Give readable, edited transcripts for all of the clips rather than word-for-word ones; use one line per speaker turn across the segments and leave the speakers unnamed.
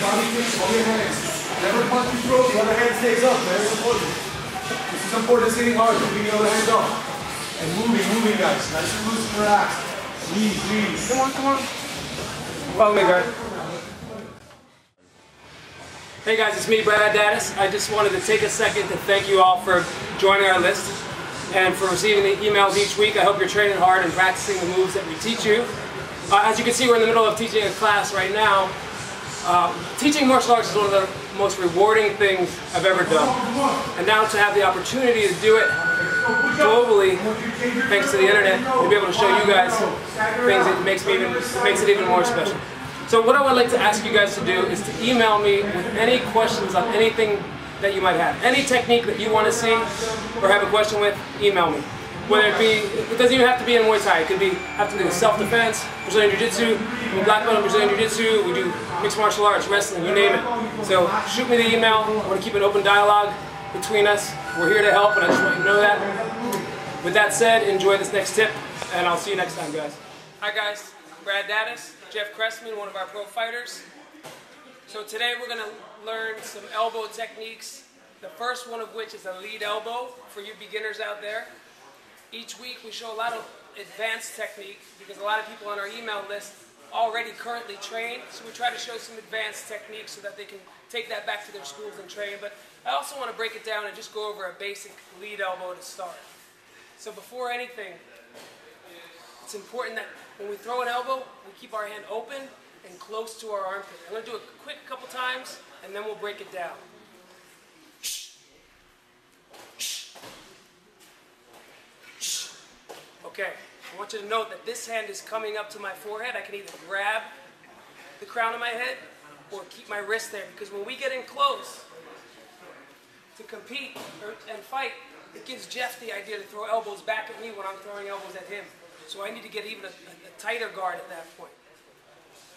body kicks, hold your hands. Never punch your throat, the other hand stays up. Very important. This is important, it's hitting hard, keeping the other hand up. And moving guys. Nice and loose and relaxed. Please.
Come on. Follow me, guys. Hey guys, it's me, Brad Daddis. I just wanted to take a second to thank you all for joining our list and for receiving the emails each week. I hope you're training hard and practicing the moves that we teach you. As you can see, we're in the middle of teaching a class right now. Teaching martial arts is one of the most rewarding things I've ever done. And now to have the opportunity to do it globally, thanks to the internet, to be able to show you guys things that makes it even more special. So what I would like to ask you guys to do is to email me with any questions on anything that you might have. Any technique that you want to see or have a question with, email me. Whether it be, it doesn't even have to be in Muay Thai. It could be have to do with self-defense, Brazilian Jiu-jitsu. I'm a black belt in Brazilian Jiu-jitsu. We do mixed martial arts, wrestling, you name it. So shoot me the email. I want to keep an open dialogue between us. We're here to help, and I just want you to know that. With that said, enjoy this next tip, and I'll see you next time, guys. Hi guys, Brad Daddis, Jeff Cressman, one of our pro fighters. So today we're going to learn some elbow techniques. The first one of which is a lead elbow for you beginners out there. Each week we show a lot of advanced technique because a lot of people on our email list already currently train. So we try to show some advanced techniques so that they can take that back to their schools and train. But I also want to break it down and just go over a basic lead elbow to start. So before anything, it's important that when we throw an elbow, we keep our hand open and close to our armpit. I'm going to do it quick a couple times and then we'll break it down. Okay, I want you to note that this hand is coming up to my forehead. I can either grab the crown of my head or keep my wrist there, because when we get in close to compete and fight, it gives Jeff the idea to throw elbows back at me when I'm throwing elbows at him. So I need to get even a tighter guard at that point.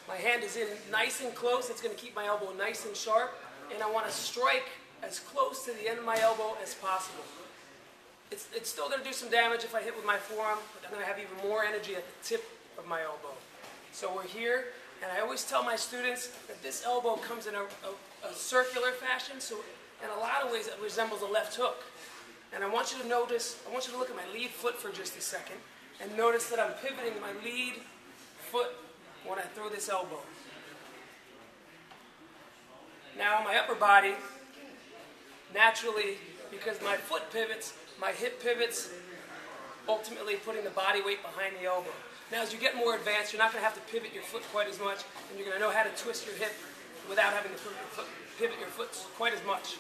My hand is in nice and close. It's going to keep my elbow nice and sharp, and I want to strike as close to the end of my elbow as possible. It's still going to do some damage if I hit with my forearm, but I'm going to have even more energy at the tip of my elbow. So we're here, and I always tell my students that this elbow comes in a circular fashion, so in a lot of ways it resembles a left hook. And I want you to notice, I want you to look at my lead foot for just a second, and notice that I'm pivoting my lead foot when I throw this elbow. Now my upper body, naturally, because my foot pivots, my hip pivots, ultimately putting the body weight behind the elbow. Now as you get more advanced, you're not going to have to pivot your foot quite as much, and you're going to know how to twist your hip without having to pivot your foot quite as much.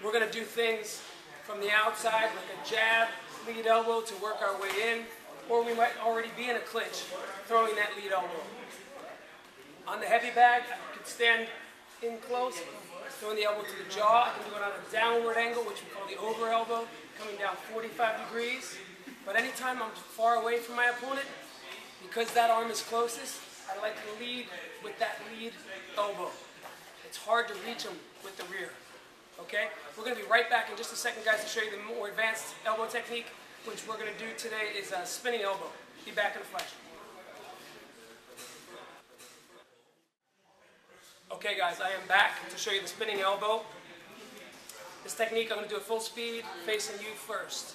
We're going to do things from the outside, like a jab, lead elbow to work our way in, or we might already be in a clinch, throwing that lead elbow. On the heavy bag, I can stand in close, throwing the elbow to the jaw. I can do it on a downward angle, which we call the over elbow, coming down 45 degrees. But anytime I'm far away from my opponent, because that arm is closest, I like to lead with that lead elbow. It's hard to reach them with the rear. Okay? We're going to be right back in just a second, guys, to show you the more advanced elbow technique, which we're going to do today is a spinning elbow. Be back in a flash. Okay guys, I am back to show you the spinning elbow. This technique, I'm going to do it full speed, facing you first.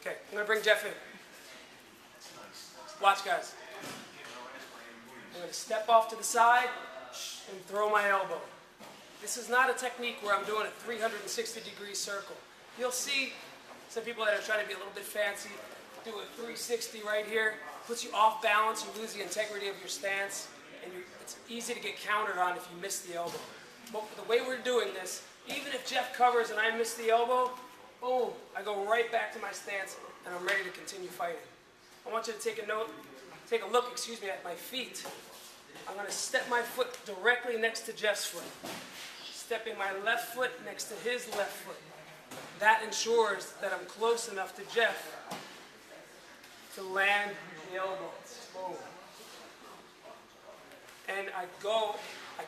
Okay, I'm going to bring Jeff in. Watch guys. I'm going to step off to the side and throw my elbow. This is not a technique where I'm doing a 360-degree circle. You'll see some people that are trying to be a little bit fancy do a 360 right here. Puts you off balance, you lose the integrity of your stance, and it's easy to get countered on if you miss the elbow. But the way we're doing this, even if Jeff covers and I miss the elbow, boom, I go right back to my stance and I'm ready to continue fighting. I want you to take a look at my feet. I'm going to step my foot directly next to Jeff's foot. Stepping my left foot next to his left foot. That ensures that I'm close enough to Jeff to land the elbow. Boom. And I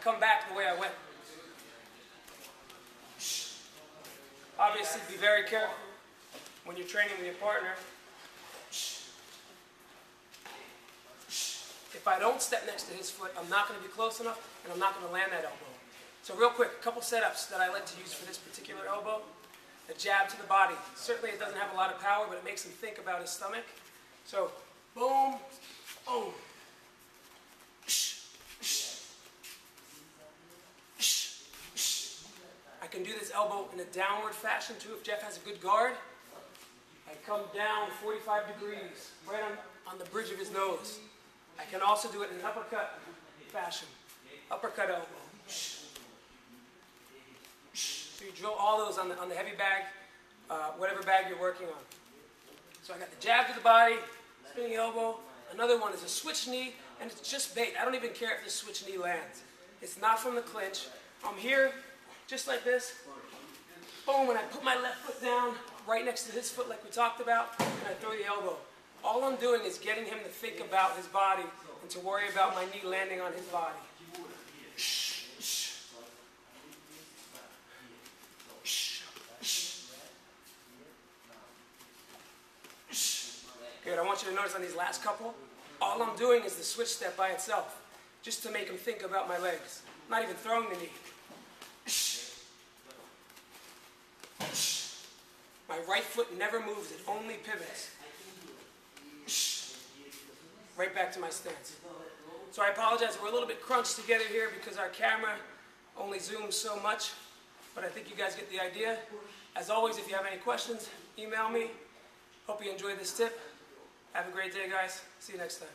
come back the way I went. Obviously, be very careful when you're training with your partner, if I don't step next to his foot, I'm not going to be close enough, and I'm not going to land that elbow. So real quick, a couple setups that I like to use for this particular elbow. A jab to the body. Certainly it doesn't have a lot of power, but it makes him think about his stomach. So, boom, boom. I can do this elbow in a downward fashion too if Jeff has a good guard. I come down 45 degrees, right on the bridge of his nose. I can also do it in an uppercut fashion. Uppercut elbow. So you drill all those on the heavy bag, whatever bag you're working on. So I got the jab to the body, spinning elbow. Another one is a switch knee, and it's just bait. I don't even care if the switch knee lands. It's not from the clinch. I'm here, just like this. Boom, and I put my left foot down right next to his foot like we talked about, and I throw the elbow. All I'm doing is getting him to think about his body and to worry about my knee landing on his body. Good, I want you to notice on these last couple, all I'm doing is the switch step by itself, just to make him think about my legs. I'm not even throwing the knee. My right foot never moves, it only pivots. Right back to my stance. So I apologize, we're a little bit crunched together here because our camera only zooms so much, but I think you guys get the idea. As always, if you have any questions, email me. Hope you enjoyed this tip. Have a great day, guys. See you next time.